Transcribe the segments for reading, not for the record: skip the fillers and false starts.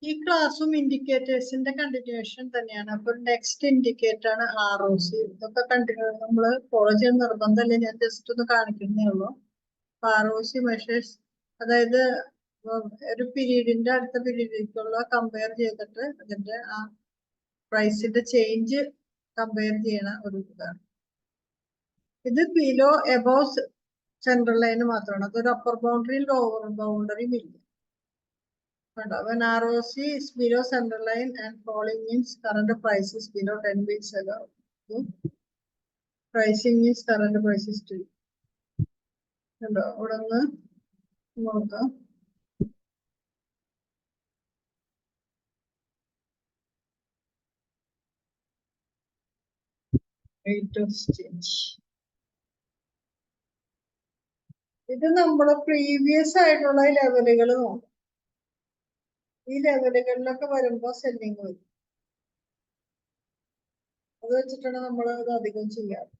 ഈ ക്ലാസ്സും ഇൻഡിക്കേറ്റേഴ്സിന്റെ കണ്ടിന്യൂഷൻ തന്നെയാണ്. അപ്പൊ നെക്സ്റ്റ് ഇൻഡിക്കേറ്റർ ആണ് ROC. ഇതൊക്കെ നമ്മൾ ഫോളോ ചെയ്യുന്ന നിർബന്ധമല്ലേ, ഞാൻ ജസ്റ്റ് ഒന്ന് കാണിക്കുന്നേ ഉള്ളൂ. ROC മെഷേഴ്സ്, അതായത് ഒരു പീരീഡിന്റെ അടുത്ത പീരീഡിലേക്കുള്ള കമ്പയർ ചെയ്തിട്ട് അതിന്റെ ആ പ്രൈസിന്റെ ചേഞ്ച് കമ്പയർ ചെയ്യണ ഒരു ഇതാണ്. ഇത് ബിലോ എബോവ് സെൻട്രൽ ലൈന് മാത്രമാണ്. അതൊരു അപ്പർ ബൗണ്ടറി ലോവർ ബൗണ്ടറിയും ഇല്ല. When ROC is below center line and falling means current price is below 10 weeks ago. Pricing means current price is still. ഇവിടെ നിന്ന് നോക്കാം. Rate of change. ഇത് നമ്മുടെ previous ആയിട്ടുള്ള ലെവലുകൾ നോക്കാം. ഈ ലെവലുകളിലൊക്കെ വരുമ്പോൾ സെല്ലിങ് വരും. അത് വെച്ചിട്ടാണ് നമ്മൾ ഇത് അധികം ചെയ്യാറ്.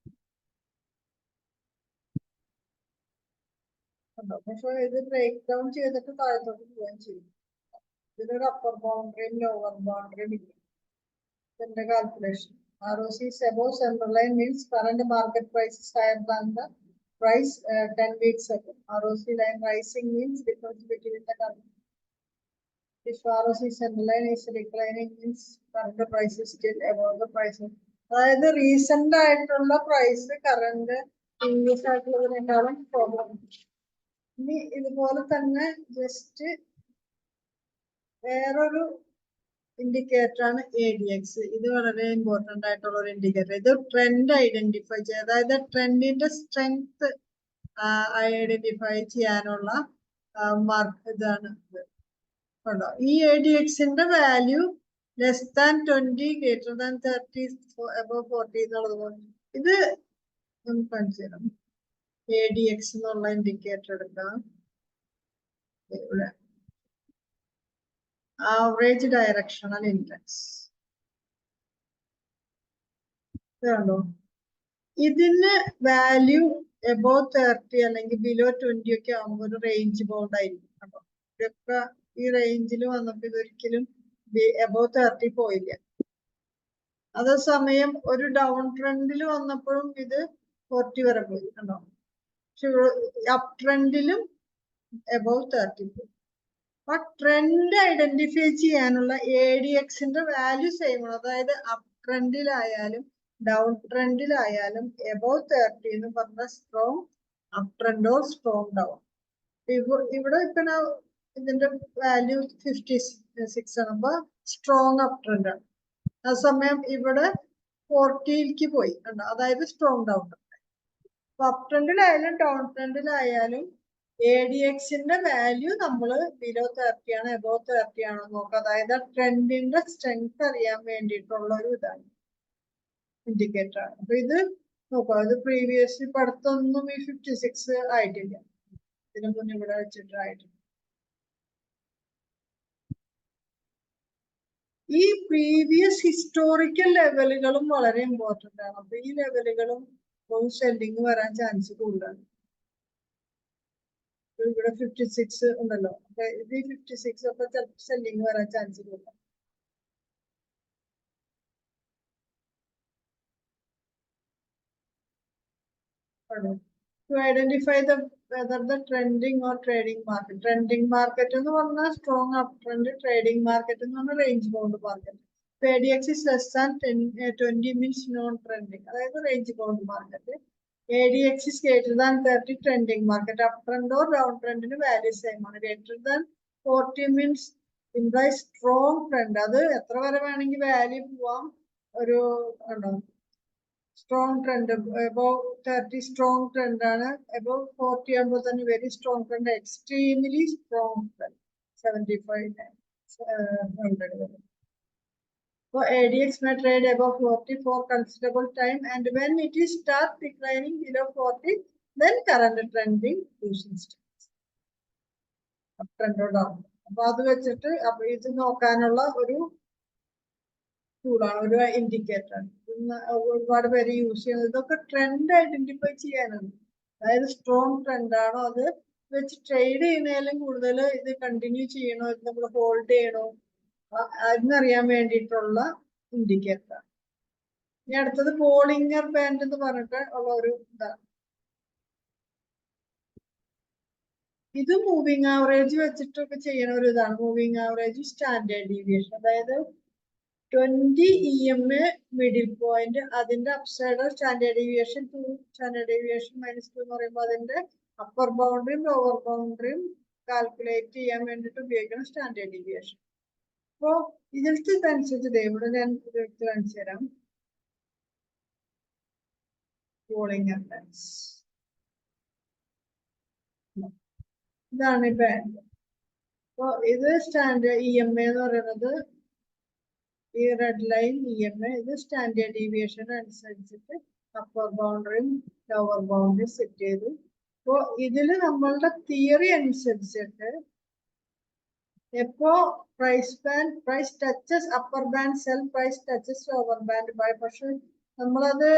പക്ഷെ ഇത് ബ്രേക്ക് ഡൗൺ ചെയ്തിട്ട് താഴത്തോട്ട് പോവുകയും ചെയ്യും. ഇതിലൊരു അപ്പർ ബൗണ്ടറിയും ലോവർ ബൗണ്ടറിയും ഇല്ല. ഇതിന്റെ calculation ROC is above central line means current market price is higher than the price 10 weeks ago. ROC line rising means difference between the current. If ROC central line is declining means current price is still above the price. അതായത് recent ആയിട്ടുള്ള price current previous ആയിട്ടുള്ളതിനേക്കാളും problem. ഇനി ഇതുപോലെ തന്നെ just വേറൊരു indicator ആണ് ADX. ഇത് വളരെ important ആയിട്ടുള്ള ഒരു ഇൻഡിക്കേറ്റർ. ഇത് ട്രെൻഡ് ഐഡന്റിഫൈ ചെയ്യുക, അതായത് ട്രെൻഡിന്റെ സ്ട്രെങ്ത് ഐഡന്റിഫൈ ചെയ്യാനുള്ള മാർക്ക് ഇതാണ്. ഈ ADXന്റെ value less than 20 greater than 30 above 40 എന്നുള്ളത് പോലെ ഇത് നമുക്ക് കാണിച്ചു തരാം. ADX എന്നുള്ള ഇൻഡിക്കേറ്റർ എടുക്കാം. ഇവിടെ ആവറേജ് ഡയറക്ഷണൽ ഇൻഡെക്സ് ഇതാണോ. ഇതിന് വാല്യൂ എബോവ് 30 അല്ലെങ്കിൽ ബിലോ 20 ഒക്കെ ആകുമ്പോൾ ഒരു റേഞ്ച് ബൗണ്ട് ആയിരിക്കും കേട്ടോ. ഇതൊക്കെ ഈ റേഞ്ചിൽ വന്നപ്പോ ഇതൊരിക്കലും എബോവ് 30 പോയില്ല. അതേസമയം ഒരു ഡൗൺ ട്രെൻഡിൽ വന്നപ്പോഴും ഇത് 40 വരെ പോയി കണ്ടോ. പക്ഷെ അപ് ട്രെൻഡിലും എബോവ് 30 പോയി. അപ്പൊ ട്രെൻഡ് ഐഡന്റിഫൈ ചെയ്യാനുള്ള ADXന്റെ വാല്യൂ സെയിം ആണ്. അതായത് അപ് ട്രെൻഡിലായാലും ഡൗൺ ട്രെൻഡിലായാലും എബോവ് 30 എന്ന് പറഞ്ഞ strong up trend or strong down. ഇവിടെ ഇപ്പൊ ഇതിന്റെ വാല്യൂ 56 ആണ്. അപ്പൊ സ്ട്രോങ് അപ് ട്രെൻഡ് ആണ്. അതേസമയം ഇവിടെ 40ക്ക് പോയി കണ്ടോ, അതായത് സ്ട്രോങ് ഡൗൺ. അപ്പൊ അപ് ട്രെൻഡിലായാലും ഡൗൺ ട്രെൻഡിലായാലും ADXന്റെ വാല്യൂ നമ്മൾ ബിലോ 30 ആണ് എബോവ് 30 ആണോ നോക്കുക. അതായത് ട്രെൻഡിന്റെ സ്ട്രെങ്ത് അറിയാൻ വേണ്ടിയിട്ടുള്ള ഒരു ഇതാണ് ഇൻഡിക്കേറ്റർ ആണ്. അപ്പൊ ഇത് നോക്കാം. ഇത് പ്രീവിയസ് ഇപ്പൊ അടുത്തൊന്നും ഈ 56 ആയിട്ടില്ല. ഇതിനു മുന്നേ ഇവിടെ വെച്ചിട്ടായിട്ടില്ല. ഈ പ്രീവിയസ് ഹിസ്റ്റോറിക്കൽ ലെവലുകളും വളരെ ഇമ്പോർട്ടന്റ് ആണ്. അപ്പൊ ഈ ലെവലുകളും സെല്ലിങ് വരാൻ ചാൻസ് കൂടുതലാണ്. ഇവിടെ 56 ഉണ്ടല്ലോ. അപ്പൊ ഇത് 56 അപ്പൊ ചിലപ്പോൾ സെല്ലിങ് വരാൻ ചാൻസ് കൂടുതലാണ്. To identify whether the trending or trading market. Trending market എന്ന് പറഞ്ഞാൽ strong uptrend, trading market എന്ന് പറഞ്ഞാൽ range bound market. ADX is less than 20 means non-trending, അതായത് range bound market. ADX is greater than 30 trending market. Uptrend or downtrend ന് value same ആണ്. Greater than 40 means implies strong trend. അത് എത്ര വരെ വേണമെങ്കിൽ value പോവാം. ഒരു strong trend above 30 strong trend ആണ്. above 40 ആകുമ്പോൾ തന്നെ very strong trend, extremely strong trend 75-100 വരെ. So ADX may trade above 40 for considerable time, and when it is start declining below 40, then current trending losing states. Uptrend or down. അപ്പൊ അത് വെച്ചിട്ട് അപ്പൊ ഇത് നോക്കാനുള്ള ഒരു ടൂളാണ്, ഒരു ഇൻഡിക്കേറ്റർ ആണ്. ഒരുപാട് പേര് യൂസ് ചെയ്യുന്നത്. ഇതൊക്കെ ട്രെൻഡ് ഐഡന്റിഫൈ ചെയ്യാനാണ്. അതായത് സ്ട്രോങ് ട്രെൻഡ് ആണോ അത് വെച്ച് ട്രേഡ് ചെയ്യുന്നതിലും കൂടുതൽ ഇത് കണ്ടിന്യൂ ചെയ്യണോ, ഇത് നമ്മൾ ഹോൾഡ് ചെയ്യണോ, എന്നറിയാൻ വേണ്ടിയിട്ടുള്ള ഇൻഡിക്കേറ്റർ. ഇനി അടുത്തത് ബോളിംഗർ ബാൻഡ് എന്ന് പറഞ്ഞിട്ട് ഉള്ള ഒരു ഇതാണ്. ഇത് മൂവിങ് ആവറേജ് വെച്ചിട്ടൊക്കെ ചെയ്യുന്ന ഒരു ഇതാണ്. മൂവിങ് ആവറേജ് സ്റ്റാൻഡേർഡ് ഡീവിയേഷൻ, അതായത് 20 EMA മിഡിൽ പോയിന്റ്, അതിന്റെ upside standard deviation 2, standard deviation -2 എന്ന് പറയുമ്പോൾ അതിന്റെ അപ്പർ ബൗണ്ടറിയും ലോവർ ബൗണ്ടറിയും കാൽക്കുലേറ്റ് ചെയ്യാൻ വേണ്ടിട്ട് ഉപയോഗിക്കുന്ന സ്റ്റാൻഡേർഡ് ഡീവിയേഷൻ. അപ്പോ ഇതിലത്തെ അനുസരിച്ച് ഇവിടെ ഞാൻ എടുത്ത് കാണിച്ചു തരാം. ബോളിംഗർ ബാൻഡ്സ് ഇതാണ് ഈ ബാൻഡ്. അപ്പൊ ഇത് സ്റ്റാൻഡേർഡ് EMA എന്ന് പറയുന്നത് ഈ റെഡ് ലൈൻ EMA, ഇത് സ്റ്റാൻഡേർഡ് ഡീവിയേഷൻ അനുസരിച്ചിട്ട് അപ്പർ ബൗണ്ടറിയും ലോവർ ബൗണ്ടറിയും സെറ്റ് ചെയ്തു. അപ്പോ ഇതില് നമ്മളുടെ തിയറി അനുസരിച്ചിട്ട് എപ്പോ price touches upper band, sell price touches lower band buy. പക്ഷെ നമ്മളത്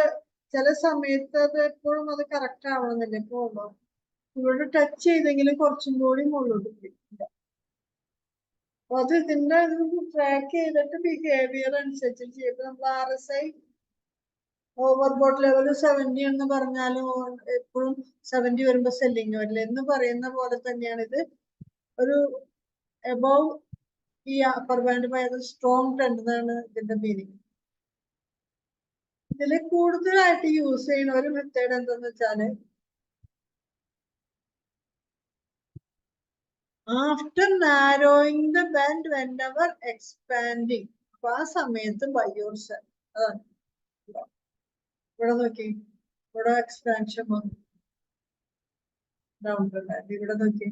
ചില സമയത്ത് അത് എപ്പോഴും അത് കറക്റ്റ് ആവണമെന്നില്ല. ഇപ്പോ ഇവിടെ ടച്ച് ചെയ്തെങ്കിലും കുറച്ചും കൂടി മുകളിലോട്ട് പോയി. അപ്പൊ അത് ഇതിന്റെ ട്രാക്ക് ചെയ്തിട്ട് ബിഹേവിയർ അനുസരിച്ച് ചെയ്യുമ്പോൾ നമ്മൾ RSI ഓവർബോട്ട് ലെവൽ 70 എന്ന് പറഞ്ഞാലും എപ്പോഴും 70 വരുമ്പോ സെല്ലിങ് വരില്ല എന്ന് പറയുന്ന പോലെ തന്നെയാണ് ഇത്. ഒരു എബവ് ഈ അപ്പർ ബാൻഡ് പോയത് സ്ട്രോങ് ട്രെൻഡ് എന്നാണ് ഇതിന്റെ മീനിങ്. ഇതിൽ കൂടുതലായിട്ട് യൂസ് ചെയ്യുന്ന ഒരു മെത്തേഡ് എന്താന്ന് വെച്ചാല് after narrowing the band whenever expanding. അപ്പൊ ആ സമയത്ത് ബൈ ഓർ സെൽ. ഇവിടെ നോക്കി, ഇവിടെ എക്സ്പാൻഷൻ വന്നു, ഡൗൺ ബാൻഡ്. ഇവിടെ നോക്കി,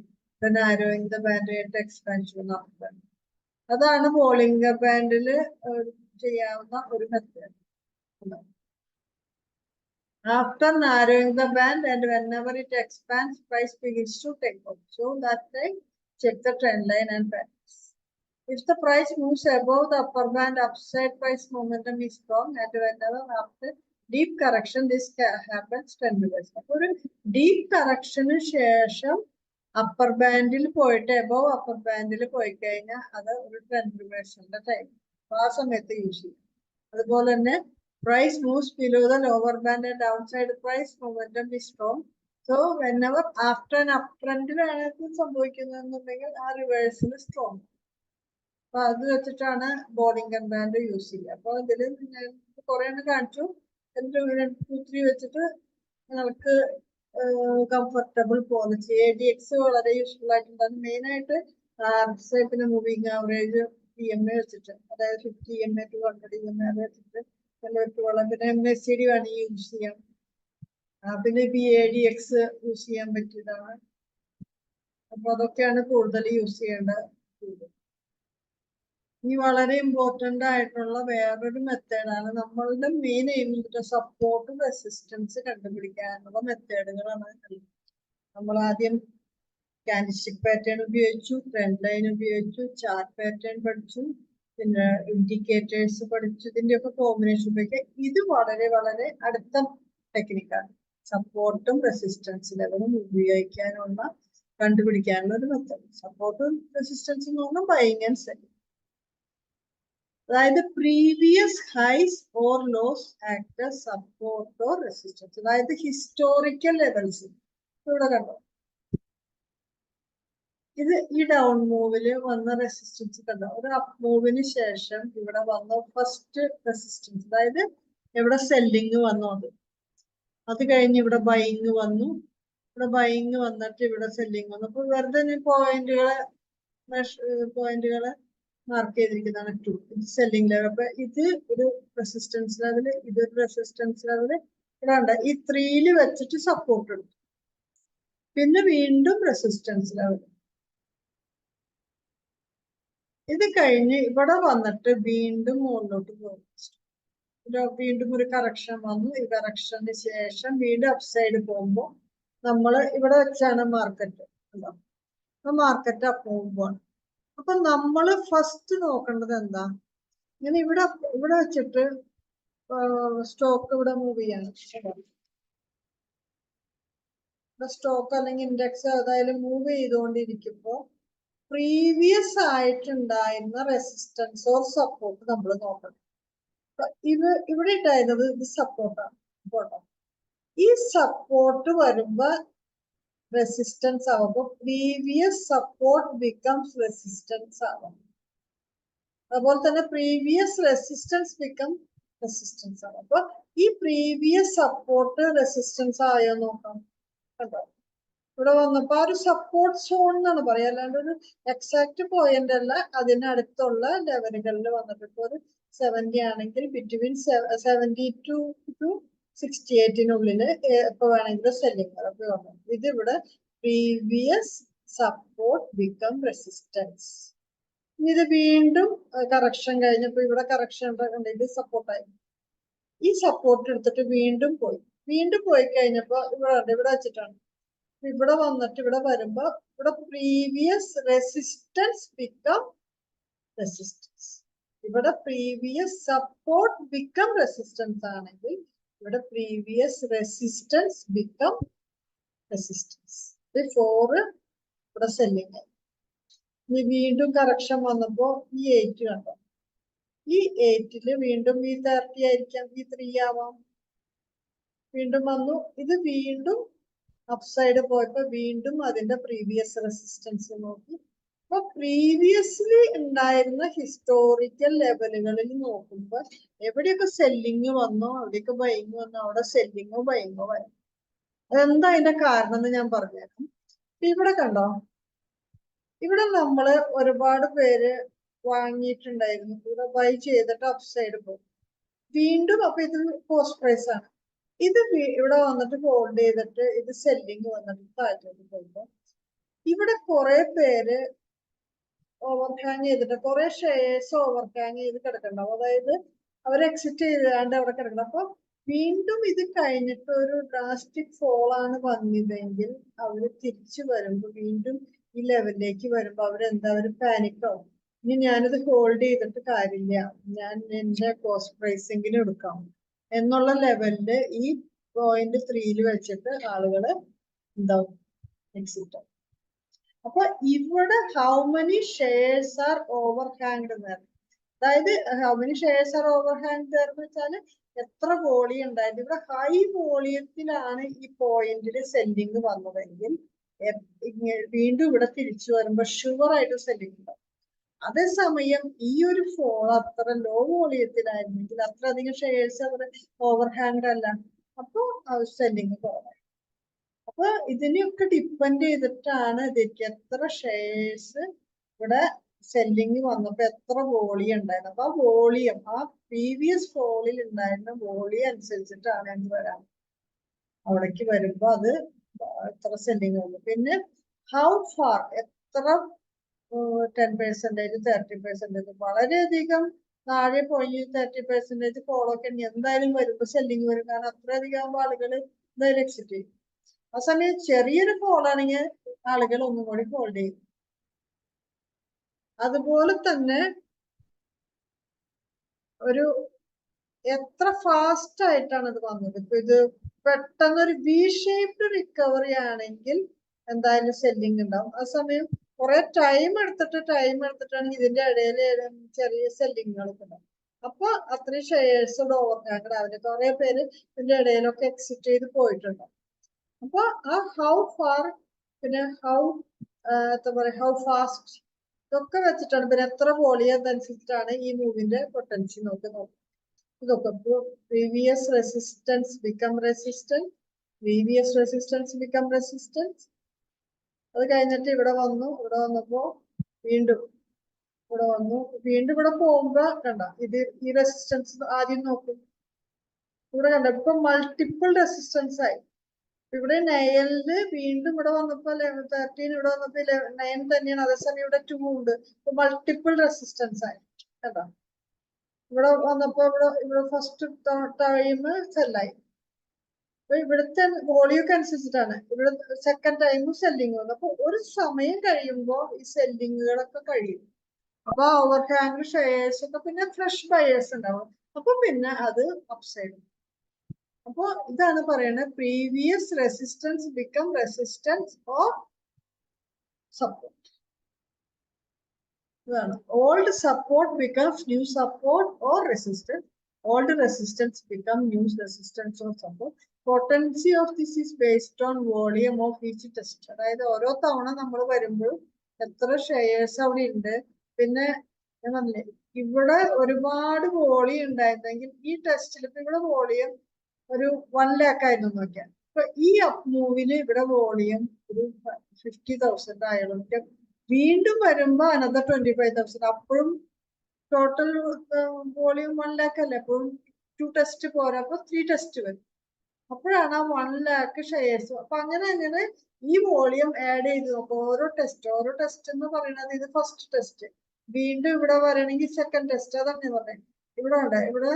നാരോയിങ് ദ ബാൻഡ് ആയിട്ട് എക്സ്പാൻഷൻ വന്നു. അതാണ് ബോളിംഗർ ബാൻഡില് ചെയ്യാവുന്ന ഒരു method. After narrowing the band and whenever it expands, price begins to take off. So that time, check the trend line and patterns. If the price moves above the upper band, upside price momentum is strong, and whenever after deep correction, this happens 10 minutes. For a deep correction, upper band above upper band other 10 reversion time. Price moves below the lower band and downside price momentum is strong. So whenever after an uptrend reversal is strong. അത് വെച്ചിട്ടാണ് ബോളിംഗർ band use ചെയ്യുക. അപ്പൊ ഇതിൽ ഞാൻ കുറെ എണ്ണം കാണിച്ചു. 2-3 വെച്ചിട്ട് നിങ്ങൾക്ക് കംഫർട്ടബിൾ പോലെ ADX വളരെ യൂസ്ഫുൾ ആയിട്ടുണ്ടാകും. മെയിൻ ആയിട്ട് RSI, പിന്നെ മൂവിങ് ആവറേജ് EMA വെച്ചിട്ട്, അതായത് 50 EMA 200 EMA വെച്ചിട്ട് പിന്നെ MACD വേണമെങ്കിൽ യൂസ് ചെയ്യാം. പിന്നെ ADX യൂസ് ചെയ്യാൻ പറ്റിയതാണ്. അപ്പൊ അതൊക്കെയാണ് കൂടുതൽ യൂസ് ചെയ്യേണ്ട. ഈ വളരെ ഇമ്പോർട്ടന്റ് ആയിട്ടുള്ള വേറൊരു മെത്തേഡാണ്. നമ്മളുടെ മെയിൻ എയിം സപ്പോർട്ടും റെസിസ്റ്റൻസ് കണ്ടുപിടിക്കാനുള്ള മെത്തേഡുകളാണ്. നമ്മൾ ആദ്യം കാൻഡിൽസ്റ്റിക് പാറ്റേൺ ഉപയോഗിച്ചു, ട്രെൻഡ് ലൈൻ ഉപയോഗിച്ചു, ചാർട്ട് പാറ്റേൺ പഠിച്ചു, പിന്നെ ഇൻഡിക്കേറ്റേഴ്സ് പഠിച്ചു. ഇതിന്റെയൊക്കെ കോമ്പിനേഷൻ ഉപയോഗിക്കുക. ഇത് വളരെ വളരെ അടുത്ത ടെക്നിക്കാണ്. സപ്പോർട്ടും റെസിസ്റ്റൻസ് ലെവലും ഉപയോഗിക്കാനുള്ള കണ്ടുപിടിക്കാനുള്ള ഒരു മെത്തേഡ്. സപ്പോർട്ടും റെസിസ്റ്റൻസും എന്ന് പറഞ്ഞാൽ ബൈയിങ് ആൻഡ് സെല്ലിങ്. അതായത് previous highs or lows act as support or resistance. അതായത് ഹിസ്റ്റോറിക്കൽ ലെവൽസ് ഇവിടെ കണ്ടോ. ഇത് ഈ ഡൗൺ മൂവില് വന്ന റെസിസ്റ്റൻസ് കണ്ടോ. ഒരു അപ്പ് മൂവിന് ശേഷം ഇവിടെ വന്ന ഫസ്റ്റ് റെസിസ്റ്റൻസ്, അതായത് ഇവിടെ സെല്ലിങ് വന്നു. അത് കഴിഞ്ഞ് ഇവിടെ ബൈയിങ് വന്നു. ഇവിടെ ബൈയിങ് വന്നിട്ട് ഇവിടെ സെല്ലിങ് വന്നു. അപ്പൊ വെറുതെ പോയിന്റുകളെ മാർക്ക് ചെയ്തിരിക്കുന്നതാണ് 2. ഇത് സെല്ലിംഗ് ലെവൽ. അപ്പൊ ഇത് ഒരു റെസിസ്റ്റൻസ് ലെവല്, ഇതൊരു റെസിസ്റ്റൻസ് ലെവല്. ഇവിടെ ഈ 3 വെച്ചിട്ട് സപ്പോർട്ട് എടുത്തു. പിന്നെ വീണ്ടും റെസിസ്റ്റൻസ് ലെവൽ. ഇത് കഴിഞ്ഞ് ഇവിടെ വന്നിട്ട് വീണ്ടും മുകളിലോട്ട് പോകും. വീണ്ടും ഒരു കറക്ഷൻ വന്നു. ഈ കറക്ഷന് ശേഷം വീണ്ടും അപ്സൈഡ് പോകുമ്പോൾ നമ്മൾ ഇവിടെ വെച്ചാണ് മാർക്കറ്റ്. മാർക്കറ്റ് അപ്പ് പോകുമ്പോൾ അപ്പൊ നമ്മള് ഫസ്റ്റ് നോക്കേണ്ടത് എന്താ, ഇങ്ങനെ ഇവിടെ വെച്ചിട്ട് സ്റ്റോക്ക് ഇവിടെ മൂവ് ചെയ്യാണ്. സ്റ്റോക്ക് അല്ലെങ്കിൽ ഇൻഡെക്സ് ഏതായാലും മൂവ് ചെയ്തുകൊണ്ടിരിക്കുമ്പോ പ്രീവിയസ് ആയിട്ടുണ്ടായിരുന്ന റെസിസ്റ്റൻസ് ഓർ സപ്പോർട്ട് നമ്മൾ നോക്കണം. ഇവിടെ ഉണ്ടായിരുന്നത് ഇത് സപ്പോർട്ടാണ്. ഈ സപ്പോർട്ട് വരുമ്പോ റെസിസ്റ്റൻസ് ആവുമ്പോ പ്രീവിയസ് സപ്പോർട്ട് ബിക്കംസ് റെസിസ്റ്റൻസ് ആവും. അതുപോലെ തന്നെ പ്രീവിയസ് റെസിസ്റ്റൻസ് ബിക്കം റെസിസ്റ്റൻസ് ആവും. അപ്പൊ ഈ പ്രീവിയസ് സപ്പോർട്ട് റെസിസ്റ്റൻസ് ആയോ നോക്കാം. കണ്ടോ, ഇവിടെ വന്നപ്പോ ആ ഒരു സപ്പോർട്ട് സോൺ എന്നാണ് പറയാ, അല്ലാണ്ട് ഒരു എക്സാക്ട് പോയിന്റ് അല്ല. അതിനടുത്തുള്ള ലെവലുകളിൽ വന്നിട്ട് ഇപ്പൊ ഒരു 70 ആണെങ്കിൽ ബിറ്റ്വീൻ 72 to 68 ഇപ്പൊ വേണമെങ്കിൽ സെല്ലിങ് അതൊക്കെ വന്നു. ഇതിവിടെ പ്രീവിയസ് സപ്പോർട്ട് ബിക്കം റെസിസ്റ്റൻസ്. ഇത് വീണ്ടും കറക്ഷൻ കഴിഞ്ഞപ്പോ ഇവിടെ കറക്ഷൻ ഇത് സപ്പോർട്ടായി. ഈ സപ്പോർട്ട് എടുത്തിട്ട് വീണ്ടും പോയി കഴിഞ്ഞപ്പോ ഇവിടെ വെച്ചിട്ടാണ് ഇവിടെ വന്നിട്ട് ഇവിടെ വരുമ്പോ ഇവിടെ പ്രീവിയസ് റെസിസ്റ്റൻസ് ബിക്കം റെസിസ്റ്റൻസ്. ഇവിടെ പ്രീവിയസ് സപ്പോർട്ട് ബിക്കം റെസിസ്റ്റൻസ് ആണെങ്കിൽ ഇവിടെ പ്രീവിയസ് റെസിസ്റ്റൻസ് ബിക്കം റെസിസ്റ്റൻസ്. ഇത് 4 ഇവിടെ സെല്ലിങ് ആയി. ഇനി വീണ്ടും കറക്ഷൻ വന്നപ്പോ ഈ 8 കണ്ടോ, ഈ 8 വീണ്ടും ഈ 30 ആയിരിക്കാം, ഈ 3 ആവാം. വീണ്ടും വന്നു, ഇത് വീണ്ടും അപ്സൈഡ് പോയപ്പോ വീണ്ടും അതിന്റെ പ്രീവിയസ് റെസിസ്റ്റൻസ് നോക്കി. അപ്പൊ പ്രീവിയസ്ലി ഉണ്ടായിരുന്ന ഹിസ്റ്റോറിക്കൽ ലെവലുകളിൽ നോക്കുമ്പോ എവിടെയൊക്കെ സെല്ലിങ് വന്നോ അവിടെയൊക്കെ ബൈങ് വന്നോ അവിടെ സെല്ലിങ്ങോ ബൈങ്ങോ വരും. അതെന്താ അതിന്റെ കാരണം എന്ന് ഞാൻ പറഞ്ഞുതരാം. ഇവിടെ കണ്ടോ, ഇവിടെ നമ്മള് ഒരുപാട് പേര് വാങ്ങിയിട്ടുണ്ടായിരുന്നു, ഇവിടെ ബൈ ചെയ്തിട്ട് അപ്സൈഡ് പോകും. വീണ്ടും അപ്പൊ ഇത് പോസ്റ്റ് പ്രൈസ് ആണ്. ഇത് ഇവിടെ വന്നിട്ട് ഹോൾഡ് ചെയ്തിട്ട് ഇത് സെല്ലിങ് വന്നിട്ട് താഴത്തേക്ക് പോകുമ്പോ ഇവിടെ കുറെ പേര് ഓവർഹാങ് ചെയ്തിട്ട് കുറെ ഷെയർസ് ഓവർഹാങ് ചെയ്ത് കിടക്കണ്ടാവും. അതായത് അവർ എക്സിറ്റ് ചെയ്താണ്ട് അവിടെ കിടക്കണം. അപ്പൊ വീണ്ടും ഇത് കഴിഞ്ഞിട്ട് ഒരു ഡ്രാസ്റ്റിക് ഫോൾ ആണ് വന്നതെങ്കിൽ അവര് തിരിച്ചു വരുമ്പോ വീണ്ടും ഈ ലെവലിലേക്ക് വരുമ്പോ അവര് പാനിക്കാവും. ഇനി ഞാനിത് ഹോൾഡ് ചെയ്തിട്ട് കാര്യമില്ല, ഞാൻ എന്റെ കോസ്റ്റ് പ്രൈസിങ്ങിന് എടുക്കാം എന്നുള്ള ലെവലില് ഈ പോയിന്റ് 3 വെച്ചിട്ട് ആളുകള് എന്താവും, എക്സിറ്റ് ആവും. അപ്പൊ ഇവിടെ ഹൗ മെനി ഷെയർസ് ആർ ഓവർഹാങ്ഡ് എന്ന്, അതായത് ഹൗ മെനി ഷെയർസ് ആർ ഓവർഹാങ്ഡ് എന്ന് വെച്ചാല് എത്ര വോളിയം ഉണ്ടായിരുന്നു. ഇവിടെ ഹൈ വോളിയത്തിലാണ് ഈ പോയിന്റിൽ സെല്ലിങ് വന്നതെങ്കിൽ വീണ്ടും ഇവിടെ തിരിച്ചു വരുമ്പോ ഷുവർ ആയിട്ട് സെല്ലിങ് ഉണ്ടാവും. അതേസമയം ഈ ഒരു ഫോൾ അത്ര ലോ വോളിയത്തിലായിരുന്നെങ്കിൽ അത്ര അധികം ഷെയർസ് അവിടെ ഓവർഹാങ്ഡ് അല്ല, അപ്പൊ സെല്ലിങ് കുറവായി. അപ്പൊ ഇതിനെയൊക്കെ ഡിപ്പെൻഡ് ചെയ്തിട്ടാണ് ഇതിലേക്ക് എത്ര ഷെയർസ് ഇവിടെ സെല്ലിങ് വന്നപ്പോ എത്ര വോളിയം ഉണ്ടായിരുന്നു. അപ്പൊ ആ വോളിയം ആ പ്രീവിയസ് ഫോളിൽ ഉണ്ടായിരുന്ന വോളിയം അനുസരിച്ചിട്ടാണ് എന്ത് വരാം, അവിടേക്ക് വരുമ്പോ അത് എത്ര സെല്ലിങ് വന്നു. പിന്നെ ഹൗ ഫാർ എത്ര 10%, 30%, വളരെയധികം താഴെ പോയി 30% ഫോളൊക്കെ എന്തായാലും വരുമ്പോ സെല്ലിങ് വരും. കാരണം അത്രയധികം ആകുമ്പോൾ ആളുകൾ എന്തായാലും എക്സിറ്റ് ചെയ്യും. ആ സമയം ചെറിയൊരു ഫോളാണെങ്കിൽ ആളുകൾ ഒന്നും കൂടി ഹോൾഡ് ചെയ്യും. അതുപോലെ തന്നെ ഒരു എത്ര ഫാസ്റ്റ് ആയിട്ടാണ് ഇത് വന്നത്. ഇപ്പൊ ഇത് പെട്ടെന്നൊരു വി ഷേപ്ഡ് റിക്കവറി ആണെങ്കിൽ എന്തായാലും സെല്ലിങ് ഉണ്ടാവും. ആ സമയം കുറെ ടൈം എടുത്തിട്ടാണ് ഇതിന്റെ ഇടയിൽ ചെറിയ സെല്ലിങ്ങുകളൊക്കെ ഉണ്ടാവും. അപ്പൊ അത്രയും ഷെയർസ് ഓവർഹാങ്ഡ് ആവില്ല. കുറെ പേര് ഇതിന്റെ ഇടയിലൊക്കെ എക്സിറ്റ് ചെയ്ത് പോയിട്ടുണ്ടാവും. അപ്പൊ ആ ഹൗ ഫാർ, പിന്നെ എന്താ പറയാ ഹൗ ഫാസ്റ്റ്, ഇതൊക്കെ വെച്ചിട്ടാണ്. പിന്നെ എത്ര വോളിയം അനുസരിച്ചിട്ടാണ് ഈ മൂവിന്റെ പൊട്ടൻഷ്യൽ നോക്കുന്നത്. ഇതൊക്കെ previous resistance become resistance, previous resistance become resistance. അത് കഴിഞ്ഞിട്ട് ഇവിടെ വന്നപ്പോ വീണ്ടും ഇവിടെ വന്നു, വീണ്ടും ഇവിടെ പോകുമ്പോ കണ്ട ഇത് ഈ റെസിസ്റ്റൻസ് ആദ്യം നോക്കും. ഇവിടെ കണ്ട ഇപ്പൊ മൾട്ടിപ്പിൾ റെസിസ്റ്റൻസ് ആയി. ഇവിടെ 9 വീണ്ടും ഇവിടെ വന്നപ്പോ 13 ഇവിടെ വന്നപ്പോ 9 തന്നെയാണ്. അതേസമയം ഇവിടെ 2 ഉണ്ട്. ഇപ്പൊ മൾട്ടിപ്പിൾ റെസിസ്റ്റൻസ് ആയി കേട്ടോ. ഇവിടെ വന്നപ്പോ ഇവിടെ ഫസ്റ്റ് ടൈം സെല്ലായി. അപ്പൊ ഇവിടുത്തെ വോളിയൊക്കെ അനുസരിച്ചിട്ടാണ് ഇവിടെ സെക്കൻഡ് ടൈമും സെല്ലിങ് വന്നു. അപ്പൊ ഒരു സമയം കഴിയുമ്പോ ഈ സെല്ലിങ്ങുകളൊക്കെ കഴിയും. അപ്പൊ ഓവർഹാങ് ഷെയർസ് ഒക്കെ പിന്നെ ഫ്രഷ് ബയേഴ്സ് ഉണ്ടാവും. അപ്പൊ പിന്നെ അത് അപ്സൈഡ്. അപ്പൊ ഇതാണ് പറയുന്നത് previous resistance become resistance or support. Old support becomes new support or resistance. Old resistance become new resistance or support. Potency of this is based on volume of each test. അതായത് ഓരോ തവണ നമ്മൾ വരുമ്പോൾ എത്ര shares അവിടെ ഉണ്ട്. പിന്നെ ഞാൻ പറഞ്ഞില്ലേ ഇവിടെ ഒരുപാട് വോളിയം ഉണ്ടായിരുന്നെങ്കിൽ ഈ ടെസ്റ്റിൽ ഇപ്പൊ ഇവിടെ വോളിയം ഒരു 1 lakh ആയിരുന്നു നോക്കിയാൽ. അപ്പൊ ഈ അപ്പ് മൂവിന് ഇവിടെ വോളിയം ഒരു 50,000 ആയാലും വീണ്ടും വരുമ്പോ അനദർ 25,000. അപ്പോഴും ടോട്ടൽ വോളിയം 1 lakh അല്ലേ. അപ്പോഴും 2 ടെസ്റ്റ് പോരാ, അപ്പൊ 3 ടെസ്റ്റ് വരും. അപ്പോഴാണ് ആ 1 lakh ഷെയർസ്. അപ്പൊ അങ്ങനെ ഈ വോളിയം ആഡ് ചെയ്ത് നോക്കും. ഓരോ ടെസ്റ്റ് എന്ന് പറയുന്നത് ഇത് ഫസ്റ്റ് ടെസ്റ്റ്. വീണ്ടും ഇവിടെ വരണമെങ്കിൽ സെക്കൻഡ് ടെസ്റ്റ്. അതന്നെ പറഞ്ഞത് ഇവിടെ ഉണ്ട്. ഇവിടെ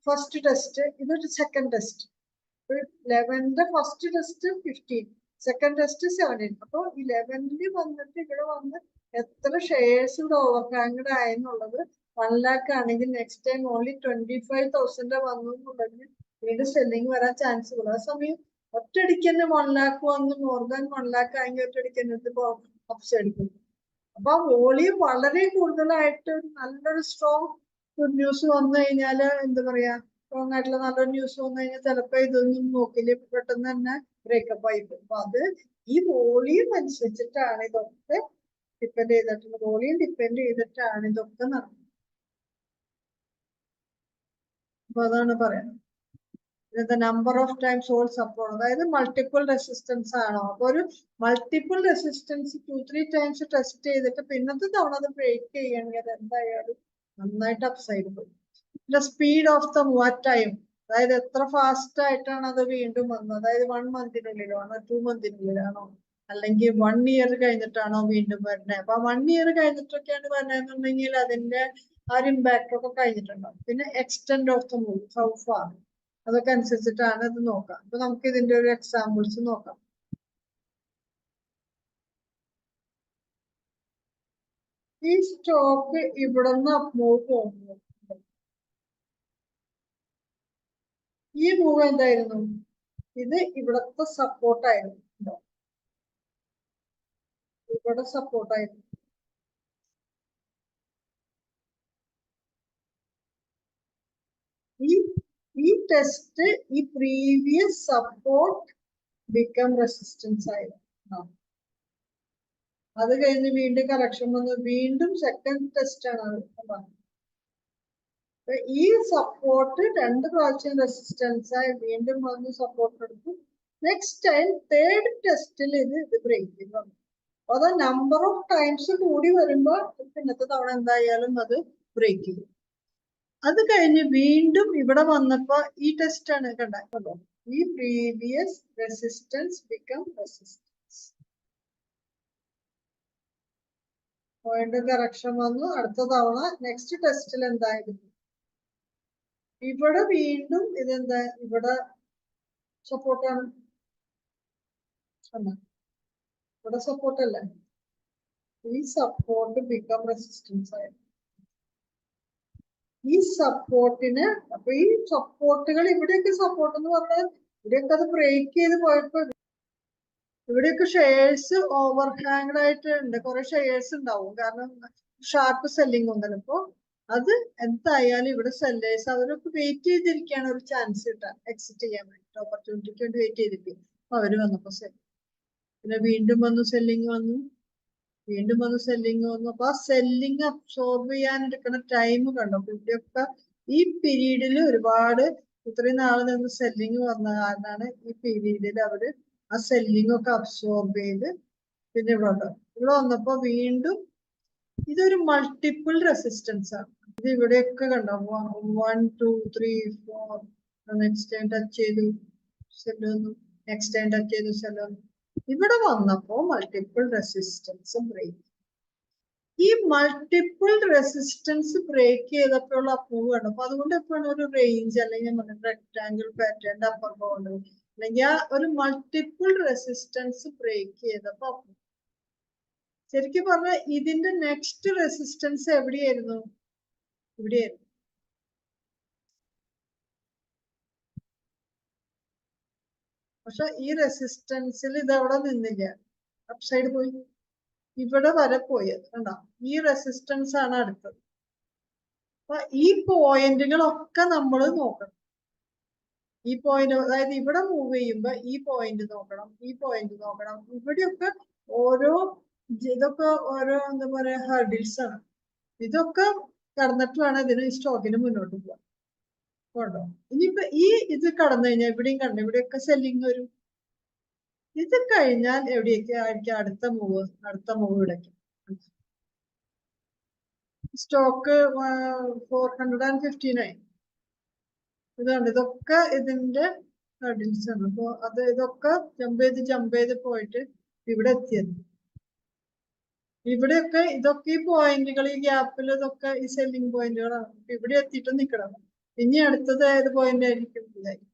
ഫസ്റ്റ് ടെസ്റ്റ്, ഇതൊരു സെക്കൻഡ് ടെസ്റ്റ്. 11ന്റെ ഫസ്റ്റ് ടെസ്റ്റ് 15, സെക്കൻഡ് ടെസ്റ്റ് 17. അപ്പൊ 11ല് വന്നിട്ട് ഇവിടെ വന്ന് എത്ര ഷെയർസ് ഇവിടെ ഓവർഹാങ്ഡ് ആയെന്നുള്ളത് 1 lakh ആണെങ്കിൽ നെക്സ്റ്റ് ടൈം ഓൺലി 25,000 വന്നു എന്നുള്ളതിന് വീണ്ടും സെല്ലിങ് വരാൻ ചാൻസ് ഉള്ളു. ആ സമയം ഒറ്റയടിക്ക് തന്നെ 1 lakh വന്ന് മോർ ദാൻ 1 lakh ആയെങ്കിൽ ഒറ്റയടിക്ക് തന്നെ അപ്സ് അടിക്കും. അപ്പൊ ആ വോളിയം വളരെ കൂടുതലായിട്ട് നല്ലൊരു സ്ട്രോങ് ഗുഡ് ന്യൂസ് വന്നു കഴിഞ്ഞാല് എന്താ പറയാ, സ്ട്രോങ് ആയിട്ടുള്ള നല്ലൊരു ന്യൂസ് വന്നു കഴിഞ്ഞാൽ ചിലപ്പോ ഇതൊന്നും നോക്കില്ല, പെട്ടെന്ന് തന്നെ ബ്രേക്കപ്പ് ആയി പോകും. അപ്പൊ അത് ഈ വോളിയം അനുസരിച്ചിട്ടാണ് ഇതൊക്കെ ഡിപ്പെൻഡ് ചെയ്തിട്ടുള്ളത്. വോളിയം ഡിപ്പെൻഡ് ചെയ്തിട്ടാണ് ഇതൊക്കെ നടക്കുന്നത്. അപ്പൊ അതാണ് പറയുന്നത്. Number of times all support, അതായത് മൾട്ടിപ്പിൾ റെസിസ്റ്റൻസ് ആണോ. അപ്പൊ ഒരു മൾട്ടിപ്പിൾ റെസിസ്റ്റൻസ് 2-3 ടൈംസ് ടെസ്റ്റ് ചെയ്തിട്ട് പിന്നത്തെ തവണ അത് ബ്രേക്ക് ചെയ്യണമെങ്കിൽ അത് എന്തായാലും നന്നായിട്ട് അപ്സൈഡ് പോയി. പിന്നെ speed of the move time, അതായത് എത്ര ഫാസ്റ്റ് ആയിട്ടാണ് അത് വീണ്ടും വന്നത്. അതായത് 1 മന്തിനുള്ളിലോ ആണോ 2 മന്തിനുള്ളിലാണോ അല്ലെങ്കിൽ 1 ഇയർ കഴിഞ്ഞിട്ടാണോ വീണ്ടും വരുന്നത്. അപ്പൊ 1 ഇയർ കഴിഞ്ഞിട്ടൊക്കെയാണ് വരുന്നതെന്നുണ്ടെങ്കിൽ അതിന്റെ ആ ഒരു ഇമ്പാക്ട് ഒക്കെ കഴിഞ്ഞിട്ടുണ്ടാവും. പിന്നെ extend of the move, how far, അതൊക്കെ അനുസരിച്ചിട്ടാണ് ഇത് നോക്കാം. അപ്പൊ നമുക്ക് ഇതിന്റെ ഒരു എക്സാമ്പിൾസ് നോക്കാം. ഈ സ്റ്റോക്ക് ഇവിടെ നിന്ന് മൂവ് പോകുന്നു. ഈ മൂവ് എന്തായിരുന്നു, ഇത് ഇവിടത്തെ സപ്പോർട്ടായിരുന്നു, ഇവിടെ സപ്പോർട്ടായിരുന്നു. ഈ ടെസ്റ്റ് ഈ പ്രീവിയസ് സപ്പോർട്ട് ബിക്കം റെസിസ്റ്റൻസ് ആയിരുന്നു. അത് കഴിഞ്ഞ് വീണ്ടും കറക്ഷൻ വന്ന് വീണ്ടും സെക്കൻഡ് ടെസ്റ്റ് ആണ്. ഈ സപ്പോർട്ട് 2 പ്രാവശ്യം റെസിസ്റ്റൻസ് ആയി വീണ്ടും വന്ന് സപ്പോർട്ട് എടുത്തു. നെക്സ്റ്റ് ടൈം തേർഡ് ടെസ്റ്റിൽ ഇത് ബ്രേക്ക് ചെയ്തു. അതോ നമ്പർ ഓഫ് ടൈംസ് കൂടി വരുമ്പോ പിന്നത്തെ തവണ എന്തായാലും അത് ബ്രേക്ക് ചെയ്യും. അത് കഴിഞ്ഞ് വീണ്ടും ഇവിടെ വന്നപ്പോ ഈ ടെസ്റ്റ് ആണ് കണ്ടോ, ഈ previous resistance become resistance. Point correction വന്നു. അടുത്ത തവണ നെക്സ്റ്റ് ടെസ്റ്റിൽ എന്തായിരുന്നു, ഇവിടെ വീണ്ടും ഇതെന്താ, ഇവിടെ സപ്പോർട്ടാണ്, ഇവിടെ സപ്പോർട്ടല്ലേ. ഈ സപ്പോർട്ട് ബിക്കം റെസിസ്റ്റൻസ് ആയിരുന്നു. ഈ സപ്പോർട്ടിന്, അപ്പൊ ഈ സപ്പോർട്ടുകൾ ഇവിടെയൊക്കെ സപ്പോർട്ട് എന്ന് പറഞ്ഞാൽ ഇവിടെയൊക്കെ അത് ബ്രേക്ക് ചെയ്ത് പോയപ്പോ ഇവിടെയൊക്കെ ഷെയർസ് ഓവർ ഹാങ്ഡ് ആയിട്ട് ഉണ്ട്. കുറെ ഷെയർസ് ഉണ്ടാവും, കാരണം ഷാർപ്പ് സെല്ലിംഗ് ഉണ്ടല്ലോ. അപ്പൊ അത് എന്തായാലും ഇവിടെ സെല്ലേഴ്സ് അവരൊക്കെ വെയിറ്റ് ചെയ്തിരിക്കുകയാണ് ഒരു ചാൻസ് കിട്ടാൻ, എക്സിറ്റ് ചെയ്യാൻ വേണ്ടി, ഓപ്പർച്യൂണിറ്റിക്ക് വേണ്ടി വെയിറ്റ് ചെയ്തിരിക്കും. അപ്പൊ അവര് വന്നപ്പോ പിന്നെ വീണ്ടും വന്നു സെല്ലിങ് വന്നു, വീണ്ടും വന്ന് സെല്ലിങ് വന്നു. അപ്പൊ ആ സെല്ലിങ് അബ്സോർബ് ചെയ്യാൻ എടുക്കുന്ന ടൈം കണ്ടോ. ഇവിടെയൊക്കെ ഈ പീരീഡിൽ ഒരുപാട് ഇത്രയും നാളെ നിന്ന് സെല്ലിങ് വന്ന കാരണമാണ് ഈ പീരീഡിൽ അവര് ആ സെല്ലിങ് ഒക്കെ അബ്സോർബ് ചെയ്ത് പിന്നെ ഇവിടെ വന്നപ്പോ വീണ്ടും ഇതൊരു മൾട്ടിപ്പിൾ റെസിസ്റ്റൻസ് ആണ്. ഇത് ഇവിടെയൊക്കെ കണ്ടോ, 1 2 3 4, നെക്സ്റ്റ് ടൈം ടച്ച് ചെയ്തു സെല്ല് വന്നു, നെക്സ്റ്റ് ടൈം ടച്ച് ചെയ്തു സെല്ല് വന്നു. ഇവിടെ വന്നപ്പോ മൾട്ടിപ്പിൾ റെസിസ്റ്റൻസ് ബ്രേക്ക്. ഈ മൾട്ടിപ്പിൾ റെസിസ്റ്റൻസ് ബ്രേക്ക് ചെയ്തപ്പോഴുള്ള അപ്രൂവ് ആണ്. അപ്പൊ അതുകൊണ്ട് എപ്പോഴാണ് ഒരു റേഞ്ച് അല്ലെങ്കിൽ റെക്ടാംഗിൾ പാറ്റേൺ അപ്പർ ബൗണ്ട് അല്ലെങ്കിൽ ആ ഒരു മൾട്ടിപ്പിൾ റെസിസ്റ്റൻസ് ബ്രേക്ക് ചെയ്തപ്പോ ശരിക്കും പറഞ്ഞാൽ ഇതിന്റെ നെക്സ്റ്റ് റെസിസ്റ്റൻസ് എവിടെയായിരുന്നു, ഇവിടെയായിരുന്നു. പക്ഷെ ഈ റെസിസ്റ്റൻസിൽ ഇത് അവിടെ നിന്നില്ല, അപ്സൈഡ് പോയി. ഇവിടെ വരെ പോയത് കണ്ടോ. ഈ റെസിസ്റ്റൻസ് ആണ് അടുത്തത്. അപ്പൊ ഈ പോയിന്റുകളൊക്കെ നമ്മൾ നോക്കണം. ഈ പോയിന്റ്, അതായത് ഇവിടെ മൂവ് ചെയ്യുമ്പോ ഈ പോയിന്റ് നോക്കണം, ഈ പോയിന്റ് നോക്കണം. ഇവിടെയൊക്കെ ഓരോ ഇതൊക്കെ ഓരോ എന്താ പറയാ ഹർഡിൽസ് ആണ്. ഇതൊക്കെ കടന്നിട്ട് വേണം ഇതിന് സ്റ്റോക്കിന് മുന്നോട്ട് പോകാൻ. കേട്ടോ. ഇനിയിപ്പോ ഈ ഇത് കടന്നു കഴിഞ്ഞാൽ ഇവിടെയും കണ്ടു, ഇവിടെയൊക്കെ സെല്ലിങ് വരും. ഇത് കഴിഞ്ഞാൽ എവിടെയൊക്കെ ആയിരിക്കും അടുത്ത മൂവ് ഇവിടേക്ക്. സ്റ്റോക്ക് 459. ഇതാണ്, ഇതൊക്കെ ഇതിന്റെ ഹർഡിൽസ് ആണ്. അപ്പൊ ഇതൊക്കെ ജമ്പ് ചെയ്ത് പോയിട്ട് ഇവിടെ എത്തിയത്. ഇവിടെയൊക്കെ ഇതൊക്കെ ഈ പോയിന്റുകൾ, ഈ ഗ്യാപ്പിൽ ഇതൊക്കെ ഈ സെല്ലിംഗ് പോയിന്റുകളാണ്. ഇവിടെ എത്തിയിട്ട് നിൽക്കണം. ഇനി അടുത്തത് ഏത് പോയിന്റ് ആയിരിക്കും? ഇതായിരിക്കും.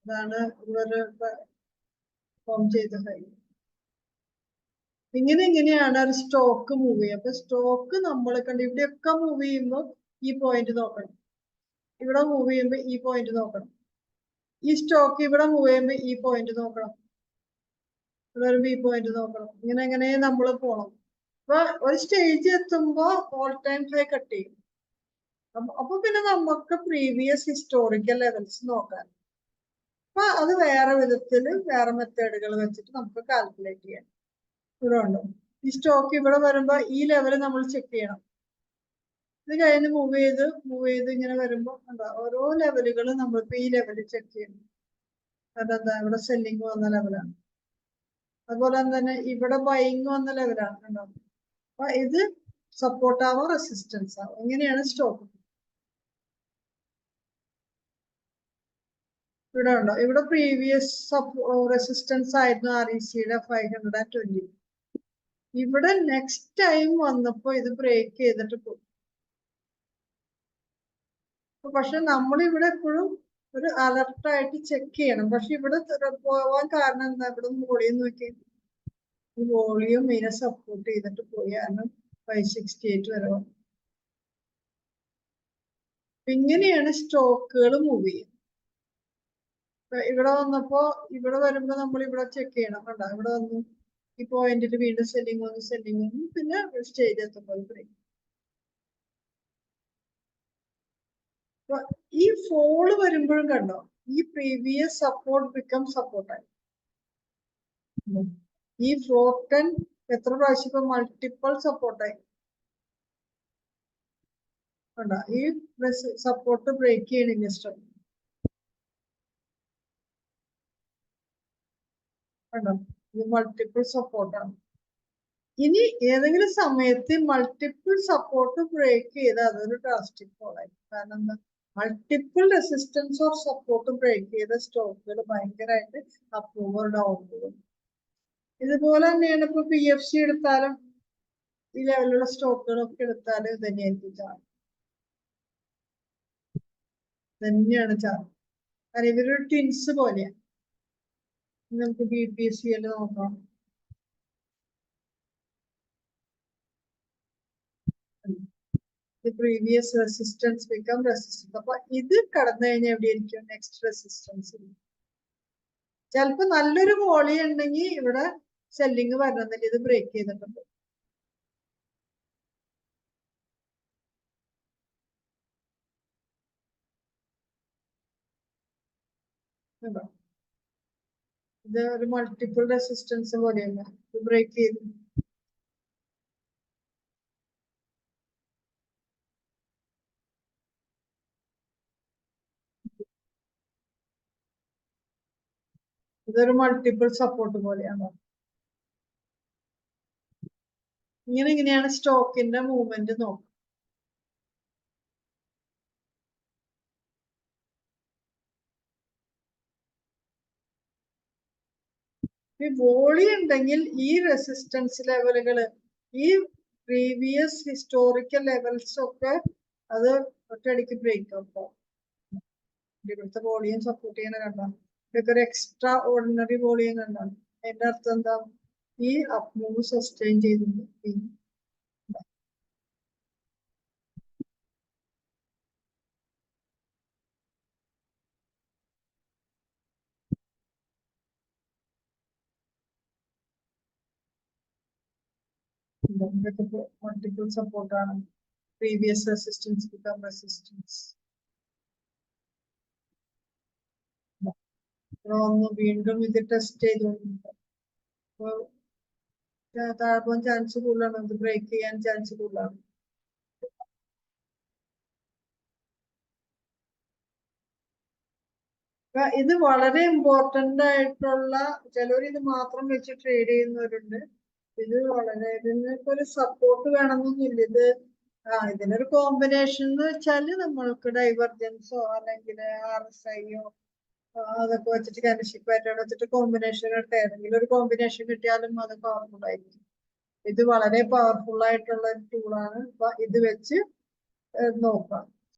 ഇതാണ് ഇവര് ഫോം ചെയ്ത ഹൈ. ഇങ്ങനെയാണ് ഒരു സ്റ്റോക്ക് മൂവ് ചെയ്യുക. അപ്പൊ സ്റ്റോക്ക് നമ്മൾ കണ്ട് ഇവിടെയൊക്കെ മൂവ് ചെയ്യുമ്പോൾ ഈ പോയിന്റ് നോക്കണം, ഇവിടെ മൂവ് ചെയ്യുമ്പോൾ ഈ പോയിന്റ് നോക്കണം. ഈ സ്റ്റോക്ക് ഇവിടെ മൂവ് ചെയ്യുമ്പോൾ ഈ പോയിന്റ് നോക്കണം, ഇവിടെ ഒരു ബി പോയിന്റ് നോക്കണം. ഇങ്ങനെ നമ്മൾ പോണം. അപ്പൊ ഒരു സ്റ്റേജ് എത്തുമ്പോ ഓൾ ടൈം ഹൈ കട്ട് ചെയ്യും. അപ്പൊ പിന്നെ നമുക്ക് പ്രീവിയസ് ഹിസ്റ്റോറിക്കൽ ലെവൽസ് നോക്കാൻ. അപ്പൊ അത് വേറെ വിധത്തിൽ വേറെ മെത്തേഡുകൾ വെച്ചിട്ട് നമുക്ക് കാൽക്കുലേറ്റ് ചെയ്യാം. ഇവിടെ ഉണ്ടോ ഈ സ്റ്റോക്ക് ഇവിടെ വരുമ്പോ ഈ ലെവല് നമ്മൾ ചെക്ക് ചെയ്യണം. ഇത് കഴിഞ്ഞ് മൂവ് ചെയ്ത് ഇങ്ങനെ വരുമ്പോ എന്താ ഓരോ ലെവലുകൾ നമ്മളിപ്പോ ഈ ലെവലിൽ ചെക്ക് ചെയ്യണം. അതെന്താ ഇവിടെ സെല്ലിങ് വന്ന ലെവലാണ്. അതുപോലെ തന്നെ ഇവിടെ ബൈങ് വന്ന ലെവലാണ്. കണ്ടോ. അപ്പൊ ഇത് സപ്പോർട്ട് ആവാം, റെസിസ്റ്റൻസ് ആവാം. ഇങ്ങനെയാണ് സ്റ്റോക്ക്. ഇവിടെ ഉണ്ടോ, ഇവിടെ പ്രീവിയസ് റെസിസ്റ്റൻസ് ആയിരുന്നു RECയുടെ 520. ഇവിടെ നെക്സ്റ്റ് ടൈം വന്നപ്പോ ഇത് ബ്രേക്ക് ചെയ്തിട്ട് പോയി. പക്ഷെ നമ്മളിവിടെ എപ്പോഴും ഒരു അലർട്ടായിട്ട് ചെക്ക് ചെയ്യണം. പക്ഷെ ഇവിടെ പോവാൻ കാരണം എന്താ, ഇവിടെ വോളിയം നോക്കി, ഈ വോളിയം ഇതിനെ സപ്പോർട്ട് ചെയ്തിട്ട് പോയി. കാരണം 568 വരെ വന്നു. ഇങ്ങനെയാണ് സ്റ്റോക്കുകൾ മൂവ് ചെയ്യുന്നത്. ഇവിടെ വന്നപ്പോ ഇവിടെ വരുമ്പോ നമ്മൾ ഇവിടെ ചെക്ക് ചെയ്യണം. കണ്ടോ, ഇവിടെ വന്നു ഈ പോയിന്റിൽ വീണ്ടും സെല്ലിങ് വന്നു, പിന്നെ സ്റ്റേജ് എത്തുമ്പോൾ ബ്രേക്ക്. ഈ ഫോള് വരുമ്പോഴും കണ്ടോ, ഈ പ്രീവിയസ് സപ്പോർട്ട് ബിക്കം സപ്പോർട്ടായി. ഈ 410 എത്ര പ്രാവശ്യം ഇപ്പൊ മൾട്ടിപ്പിൾ സപ്പോർട്ടായി. കണ്ടോ, ഈ സപ്പോർട്ട് ബ്രേക്ക് ചെയ്യണില്ല സ്റ്റോക്ക്. കണ്ടോ, ഇത് മൾട്ടിപ്പിൾ സപ്പോർട്ടാണ്. ഇനി ഏതെങ്കിലും സമയത്ത് മൾട്ടിപ്പിൾ സപ്പോർട്ട് ബ്രേക്ക് ചെയ്ത് അതൊരു ഡ്രാസ്റ്റിക് ഫോളായി. കാരണം എന്താ, multiple resistance or support break ചെയ്ത സ്റ്റോക്കുകൾ ഭയങ്കരമായിട്ട് അപ്രൂവർ ഡൗൺ പോകും. ഇതുപോലെ തന്നെയാണ് ഇപ്പൊ PFC എടുത്താലും ഈ ലെവലിലുള്ള സ്റ്റോക്കുകളൊക്കെ എടുത്താലും ഇത് തന്നെയായിരിക്കും ചാർട്ട്. തന്നെയാണ് ചാർട്ട്. കാരണം ഇവരൊരു ട്വിൻസ് പോലെയാണ്. നമുക്ക് BPSC നോക്കാം. Previous resistance become resistance. അപ്പൊ ഇത് കടന്നു കഴിഞ്ഞാൽ എവിടെയായിരിക്കും നെക്സ്റ്റ് റെസിസ്റ്റൻസ്? ചിലപ്പോ നല്ലൊരു വോളിയം ഉണ്ടെങ്കിൽ ഇവിടെ സെല്ലിങ് വരണമെന്നില്ല, ഇത് ബ്രേക്ക് ചെയ്തിട്ടുണ്ട്. ഇത് ഒരു മൾട്ടിപ്പിൾ റെസിസ്റ്റൻസ് പോലെയല്ല, ഇത് ബ്രേക്ക് ചെയ്തു. ഇതൊരു മൾട്ടിപ്പിൾ സപ്പോർട്ട് പോലെയാണ്. ഇങ്ങനെയാണ് സ്റ്റോക്കിന്റെ മൂവ്മെന്റ് നോക്കുക. ഈ വോളിയം ഉണ്ടെങ്കിൽ ഈ റെസിസ്റ്റൻസ് ലെവലുകൾ, ഈ പ്രീവിയസ് ഹിസ്റ്റോറിക്കൽ ലെവൽസ് ഒക്കെ അത് ഒറ്റയടിക്ക് ബ്രേക്ക് ഔട്ട് ആവും. ഇവിടുത്തെ വോളിയം സപ്പോർട്ട് ചെയ്യണ കണ്ടാണ്, ഇതൊക്കെ ഒരു എക്സ്ട്രാ ഓർഡിനറി വോളിയം കണ്ടാണ്. അതിന്റെ അർത്ഥം എന്താ, ഈ അപ് മൂവ് സസ്റ്റെയിൻ ചെയ്തിട്ടുണ്ട്. മൾട്ടിപ്പിൾ സപ്പോർട്ടാണ്. Previous resistance become resistance. ഒന്ന് വീണ്ടും ഇത് ടെസ്റ്റ് ചെയ്തുകൊണ്ട് താഴെ പോകാൻ ചാൻസ് കൂടുതലാണ്, ഇത് ബ്രേക്ക് ചെയ്യാൻ ചാൻസ് കൂടുതലാണ്. ഇത് വളരെ ഇമ്പോർട്ടന്റ് ആയിട്ടുള്ള, ചിലർ ഇത് മാത്രം വെച്ച് ട്രേഡ് ചെയ്യുന്നവരുണ്ട്. ഇത് വളരെ, ഇതിനൊക്കെ ഒരു സപ്പോർട്ട് വേണമെന്നൊന്നുമില്ല. ഇത് ഇതിനൊരു കോമ്പിനേഷൻ എന്ന് വെച്ചാൽ നമ്മൾക്ക് ഡൈവർജൻസോ അല്ലെങ്കിൽ RSIയോ അതൊക്കെ വെച്ചിട്ട് കനഷിപ്പ് പാറ്റേൺ വെച്ചിട്ട് കോമ്പിനേഷൻ ഇട്ട് ഏതെങ്കിലും ഒരു കോമ്പിനേഷൻ കിട്ടിയാലും അത് പവർഫുൾ ആയിരിക്കും. ഇത് വളരെ പവർഫുൾ ആയിട്ടുള്ള ഒരു ടൂളാണ്. അപ്പൊ ഇത് വെച്ച് നോക്കാം.